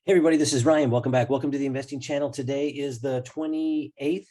Hey everybody, this is Ryan. Welcome back. Welcome to the investing channel. Today is the 28th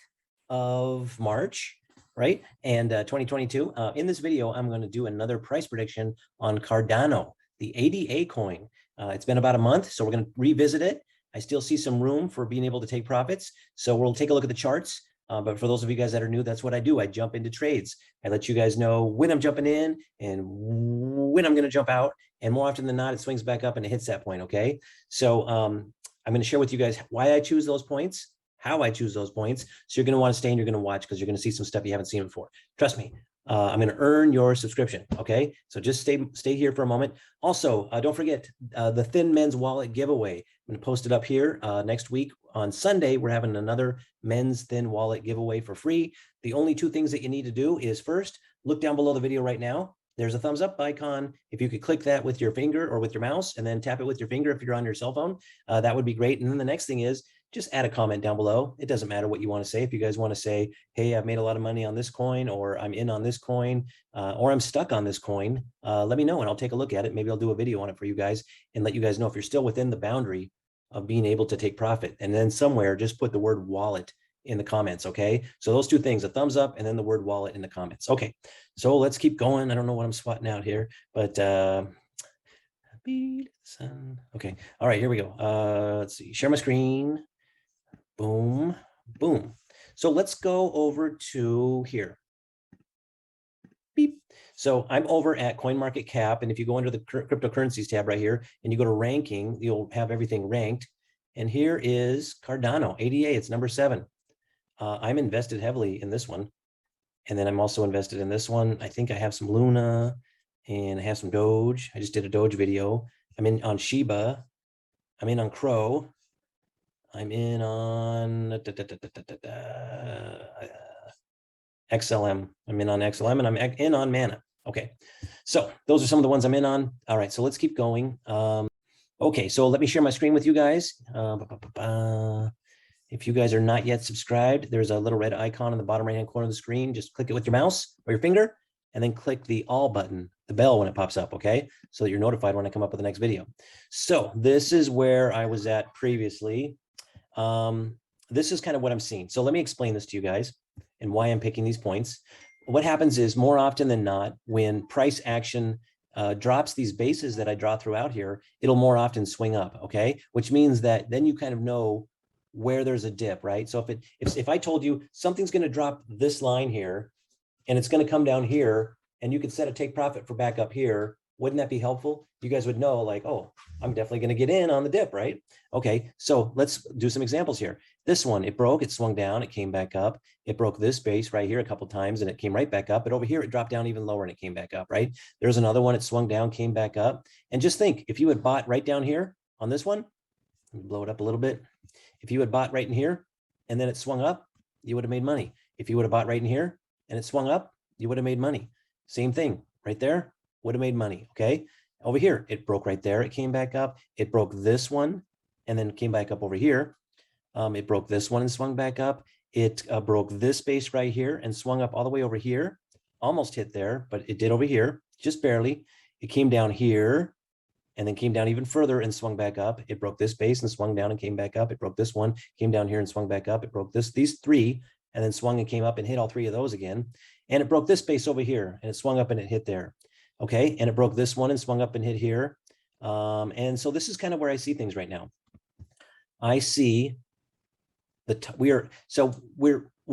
of March, right? And 2022. In this video, I'm going to do another price prediction on Cardano, the ADA coin. It's been about a month, so we're going to revisit it. I still see some room for being able to take profits. So we'll take a look at the charts. But for those of you guys that are new, that's what I do. I jump into trades. I let you guys know when I'm jumping in and when I'm going to jump out. And more often than not, it swings back up and it hits that point, okay? So I'm going to share with you guys why I choose those points, how I choose those points. So you're going to want to stay and you're going to watch because you're going to see some stuff you haven't seen before. Trust me. I'm going to earn your subscription, okay? So just stay here for a moment. Also, don't forget the Thin Men's Wallet giveaway. I'm going to post it up here next week. On Sunday, we're having another Men's Thin Wallet giveaway for free. The only two things that you need to do is first, look down below the video right now. There's a thumbs up icon. If you could click that with your finger or with your mouse and then tap it with your finger if you're on your cell phone, that would be great. And then the next thing is just add a comment down below. It doesn't matter what you want to say. If you guys want to say, hey, I've made a lot of money on this coin, or I'm in on this coin, or I'm stuck on this coin, let me know and I'll take a look at it. Maybe I'll do a video on it for you guys and let you guys know if you're still within the boundary of being able to take profit. And then somewhere just put the word wallet in the comments, okay? So those two things, a thumbs up and then the word wallet in the comments. Okay, so let's keep going. I don't know what I'm swatting out here, but okay. All right, here we go. Let's see, share my screen. Boom, boom. So let's go over to here. Beep. So I'm over at CoinMarketCap, and if you go under the cryptocurrencies tab right here and you go to ranking, you'll have everything ranked. And here is Cardano, ADA, it's number 7. I'm invested heavily in this one. And then I'm also invested in this one. I think I have some Luna and I have some Doge. I just did a Doge video. I'm in on Shiba. I'm in on Crow. I'm in on XLM. I'm in on XLM and I'm in on Mana. Okay. So those are some of the ones I'm in on. All right. So let's keep going. Okay. So let me share my screen with you guys. If you guys are not yet subscribed, there's a little red icon in the bottom right-hand corner of the screen. Just click it with your mouse or your finger, and then click the all button, the bell when it pops up, okay? So that you're notified when I come up with the next video. So this is where I was at previously. This is kind of what I'm seeing. So let me explain this to you guys and why I'm picking these points. What happens is more often than not, when price action drops these bases that I draw throughout here, it'll more often swing up, okay? Which means that then you kind of know where there's a dip, right? So if I told you something's going to drop this line here and it's going to come down here and you could set a take profit for back up here, wouldn't that be helpful? You guys would know like, oh, I'm definitely going to get in on the dip, right? Okay, so let's do some examples here. This one, it broke, it swung down, it came back up. It broke this base right here a couple times and it came right back up. But over here, it dropped down even lower and it came back up, right? There's another one, it swung down, came back up. And just think, if you had bought right down here on this one, let me blow it up a little bit. If you had bought right in here and then it swung up, you would have made money. If you would have bought right in here and it swung up, you would have made money. Same thing right there, would have made money, okay? Over here, it broke right there. It came back up. It broke this one and then came back up over here. It broke this one and swung back up. It broke this base right here and swung up all the way over here. Almost hit there, but it did over here, just barely. It came down here and then came down even further and swung back up. It broke this base and swung down and came back up. It broke this one, came down here and swung back up. It broke these three and then swung and came up and hit all three of those again. And it broke this base over here and it swung up and it hit there. Okay, and it broke this one and swung up and hit here. And so this is kind of where I see things right now. I see we're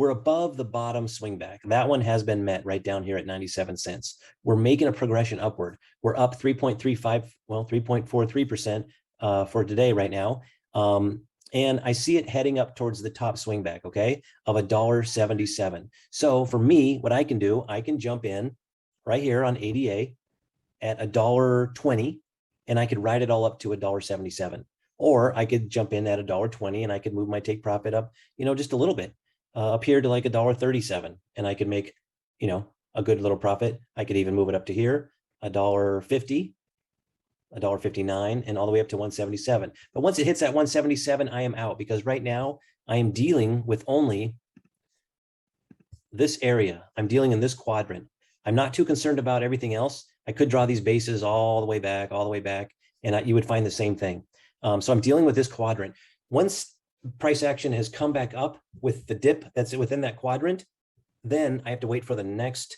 above the bottom swing back. That one has been met right down here at 97 cents. We're making a progression upward. We're up 3.43% for today right now. And I see it heading up towards the top swing back, okay, of $1.77. So for me, what I can do, I can jump in right here on ADA at $1.20, and I could ride it all up to $1.77. Or I could jump in at $1.20 and I could move my take profit up, just a little bit up here to like $1.37, and I could make, a good little profit. I could even move it up to here, $1.50, $1.59, and all the way up to 177. But once it hits that 177, I am out because right now I am dealing with only this area. I'm dealing in this quadrant. I'm not too concerned about everything else. I could draw these bases all the way back, and you would find the same thing. So I'm dealing with this quadrant. Once price action has come back up with the dip that's within that quadrant, then I have to wait for the next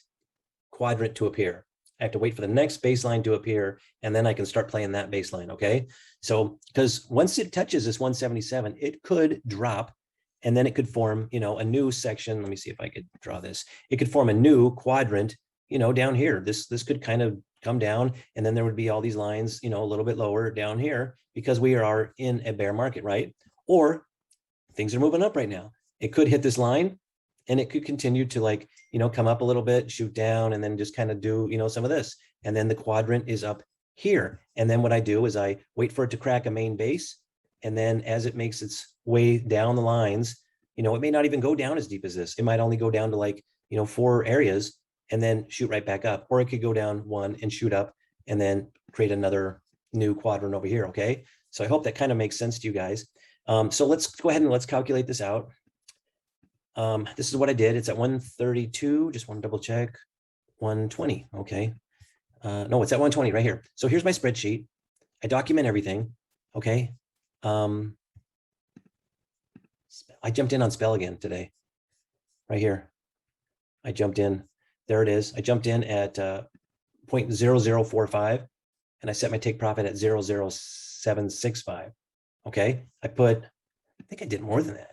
quadrant to appear. I have to wait for the next baseline to appear, and then I can start playing that baseline, okay? So, because once it touches this 177, it could drop, and then it could form, a new section. Let me see if I could draw this. It could form a new quadrant, down here. This could kind of come down, and then there would be all these lines, a little bit lower down here, because we are in a bear market, right? Or things are moving up right now. It could hit this line, and it could continue to come up a little bit, shoot down, and then just kind of do, some of this. And then the quadrant is up here. And then what I do is I wait for it to crack a main base. And then as it makes its way down the lines, it may not even go down as deep as this. It might only go down to 4 areas and then shoot right back up. Or it could go down 1 and shoot up and then create another new quadrant over here, okay? So I hope that kind of makes sense to you guys. So let's go ahead and let's calculate this out. This is what I did. It's at 132. Just want to double check. 120. Okay. No, it's at 120 right here. So here's my spreadsheet. I document everything. Okay. I jumped in on spell again today. Right here. I jumped in. There it is. I jumped in at 0.0045 and I set my take profit at 00765. Okay. I think I did more than that.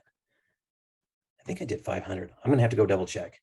I think I did 500. I'm going to have to go double check.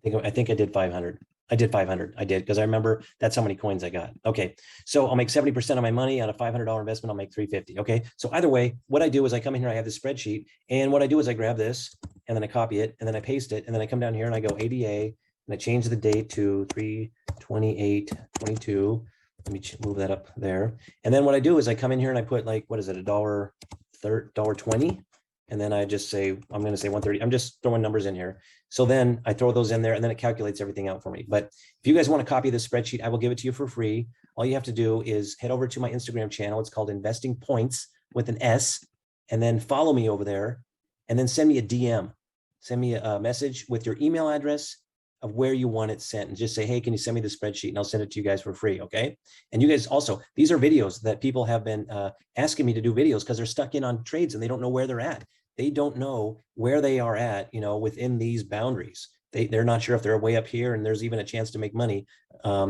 I think I did 500. I did 500. I did, because I remember that's how many coins I got. Okay. So I'll make 70% of my money on a $500 investment. I'll make 350. Okay. So either way, what I do is I come in here, I have this spreadsheet, and what I do is I grab this and then I copy it and then I paste it. And then I come down here and I go ADA and I change the date to 3/28/22. Let me move that up there. And then what I do is I come in here and I put what is it? $1.20. And then I just say, I'm going to say 130. I'm just throwing numbers in here. So then I throw those in there and then it calculates everything out for me. But if you guys want to copy this spreadsheet, I will give it to you for free. All you have to do is head over to my Instagram channel. It's called Investing Points with an S, and then follow me over there and then send me a DM. Send me a message with your email address of where you want it sent and just say, hey, can you send me the spreadsheet? And I'll send it to you guys for free. Okay. And you guys also, these are videos that people have been asking me to do videos because they're stuck in on trades and they don't know where they're at. They don't know where they are at, within these boundaries. They're not sure if they're way up here and there's even a chance to make money.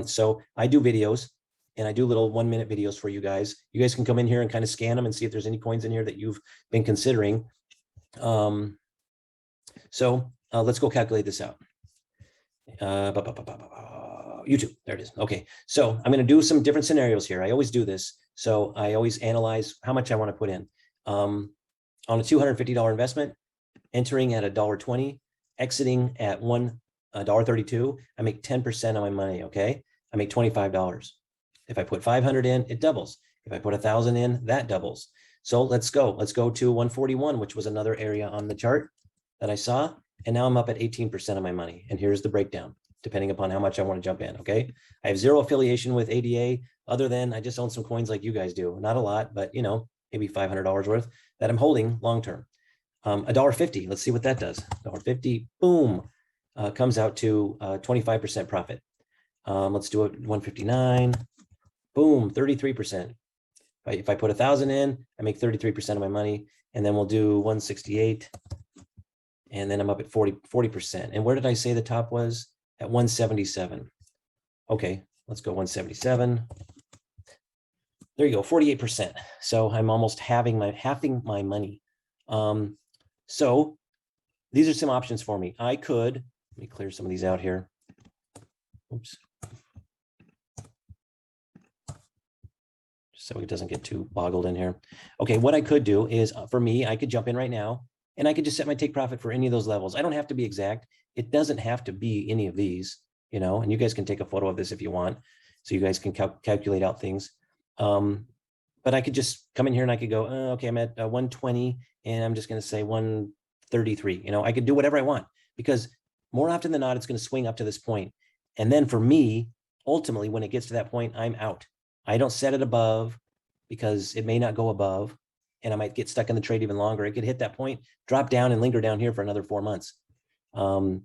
So I do videos and I do little 1-minute videos for you guys. You guys can come in here and kind of scan them and see if there's any coins in here that you've been considering. So let's go calculate this out. YouTube, there it is. Okay, so I'm going to do some different scenarios here. I always do this. So I always analyze how much I want to put in. On a $250 investment, entering at $1.20, exiting at $1.32, I make 10% of my money, okay? I make $25. If I put 500 in, it doubles. If I put 1,000 in, that doubles. So let's go. Let's go to 141, which was another area on the chart that I saw. And now I'm up at 18% of my money. And here's the breakdown, depending upon how much I want to jump in, okay? I have zero affiliation with ADA, other than I just own some coins like you guys do. Not a lot, but maybe $500 worth that I'm holding long-term. $1.50, let's see what that does. $1.50, boom, comes out to 25% profit. Let's do it, 159, boom, 33%. If I put 1,000 in, I make 33% of my money, and then we'll do 168, and then I'm up at 40%. And where did I say the top was? At 177. Okay, let's go 177. There you go, 48%. So I'm almost halving my money. So these are some options for me. I could, let me clear some of these out here. Oops. Just so it doesn't get too boggled in here. Okay, what I could do is, for me, I could jump in right now and I could just set my take profit for any of those levels. I don't have to be exact. It doesn't have to be any of these, and you guys can take a photo of this if you want, so you guys can calculate out things. But I could just come in here and I could go, okay, I'm at 120 and I'm just going to say 133. I could do whatever I want, because more often than not, it's going to swing up to this point. And then for me, ultimately, when it gets to that point, I'm out. I don't set it above because it may not go above and I might get stuck in the trade even longer. It could hit that point, drop down and linger down here for another 4 months. I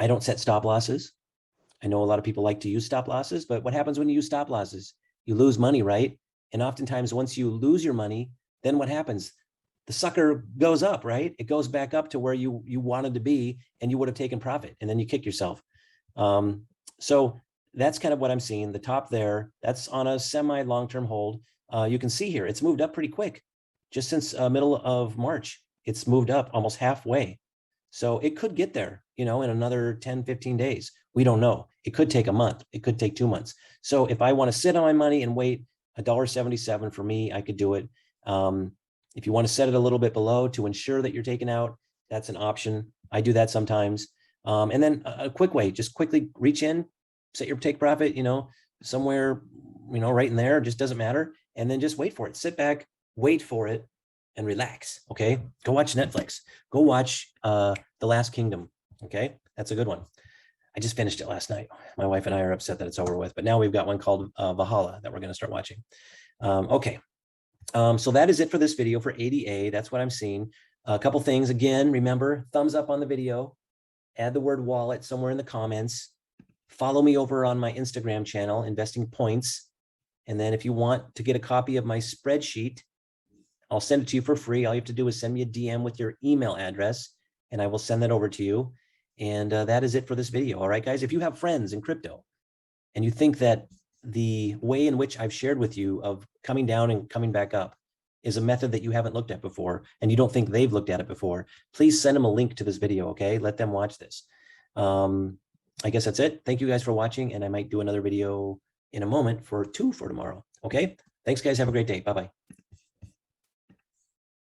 don't set stop losses. I know a lot of people like to use stop losses, but what happens when you use stop losses? You lose money, right? And oftentimes once you lose your money, then what happens? The sucker goes up, right? It goes back up to where you wanted to be, and you would have taken profit, and then you kick yourself. So that's kind of what I'm seeing. The top there, that's on a semi long-term hold. You can see here, it's moved up pretty quick. Just since middle of March, it's moved up almost halfway. So it could get there, in another 10, 15 days. We don't know. It could take a month. It could take 2 months. So if I want to sit on my money and wait $1.77 for me, I could do it. If you want to set it a little bit below to ensure that you're taken out, that's an option. I do that sometimes. And then a quick way, just quickly reach in, set your take profit, somewhere, right in there, just doesn't matter. And then just wait for it. Sit back, wait for it, and relax. Okay. Go watch Netflix. Go watch The Last Kingdom. Okay. That's a good one. I just finished it last night. My wife and I are upset that it's over with, but now we've got one called Valhalla that we're going to start watching. Okay. So that is it for this video for ADA. That's what I'm seeing. A couple things. Again, remember, thumbs up on the video. Add the word wallet somewhere in the comments. Follow me over on my Instagram channel, Investing Points. And then if you want to get a copy of my spreadsheet, I'll send it to you for free. All you have to do is send me a DM with your email address, and I will send that over to you. And that is it for this video. All right, guys, if you have friends in crypto and you think that the way in which I've shared with you of coming down and coming back up is a method that you haven't looked at before, and you don't think they've looked at it before, please send them a link to this video, okay? Let them watch this. I guess that's it. Thank you guys for watching, and I might do another video in a moment for 2 for tomorrow, okay? Thanks, guys. Have a great day. Bye-bye.